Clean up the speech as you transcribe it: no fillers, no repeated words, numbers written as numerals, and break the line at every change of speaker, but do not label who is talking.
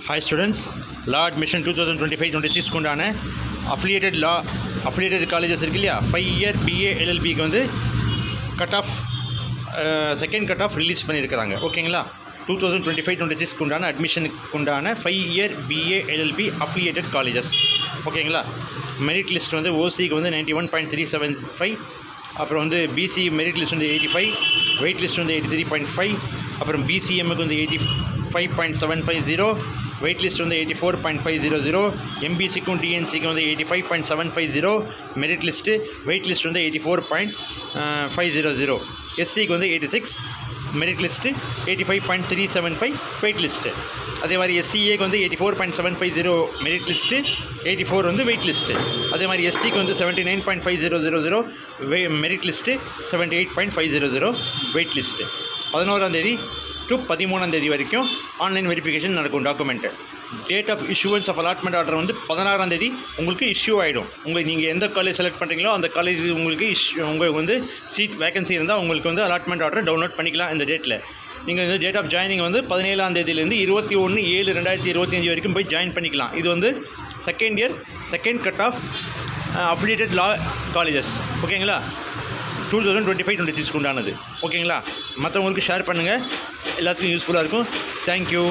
Hi students, law admission 2025-26 குண்டான affiliated colleges இருக்கு இல்லையா 5 year BA LLB க்கு வந்து செகண்ட் கட் ஆஃப் ரிலீஸ் பண்ணியிருக்கிறாங்க. ஓகேங்களா? 2025-26 குண்டான அட்மிஷனுக்கு உண்டான 5 year BA LLB affiliated colleges. ஓகேங்களா? மெரிட் லிஸ்ட் வந்து ஓசிக்கு வந்து 91.375, அப்புறம் வந்து பிசி மெரிட் லிஸ்ட் வந்து 85, வெயிட் லிஸ்ட் வந்து 83.5, அப்புறம் பிசிஎம்முக்கு வந்து 85.750, வெயிட் லிஸ்ட் வந்து 84.500, எம்பிசிக்கும் டிஎன்சிக்கும் வந்து 85.750 மெரிட் லிஸ்ட்டு, வெயிட் லிஸ்ட் வந்து 84.500, எஸ்சிக்கு வந்து 86, மெரிட் லிஸ்ட்டு 85.375 வெயிட் லிஸ்ட்டு. அதே மாதிரி எஸ்சிஏக்கு வந்து 84.750 மெரிட் லிஸ்ட்டு, 84 வந்து வெயிட் லிஸ்ட்டு. அதே மாதிரி எஸ்டிக்கு வந்து 79.5000 மெரிட் லிஸ்ட்டு, 78.500 வெயிட் லிஸ்ட்டு. 11ஆம் தேதி டு 13ஆம் தேதி வரைக்கும் ஆன்லைன் வெரிஃபிகேஷன் நடக்கும். Document date of issuance of allotment order வந்து 16ஆம் தேதி உங்களுக்கு இஷ்யூ ஆகிடும். நீங்கள் எந்த காலேஜ் செலக்ட் பண்ணுறீங்களோ அந்த காலேஜ் உங்களுக்கு உங்களுக்கு வந்து சீட் வேகன்சி இருந்தால் உங்களுக்கு வந்து அலாட்மெண்ட் ஆர்டர் டவுன்லோட் பண்ணிக்கலாம். இந்த டேட்டில் நீங்கள் வந்து டேட் ஆஃப் ஜாயினிங் வந்து 17ஆம் தேதியிலேருந்து 21/7/2025 வரைக்கும் போய் ஜாயின் பண்ணிக்கலாம். இது வந்து second year second cut off affiliated லா காலேஜஸ். ஓகேங்களா? 2025-26 உண்டானது. ஓகேங்களா? மற்றவங்களுக்கு ஷேர் பண்ணுங்கள், எல்லாத்துக்கும் யூஸ்ஃபுல்லாக இருக்கும். தேங்க்யூ.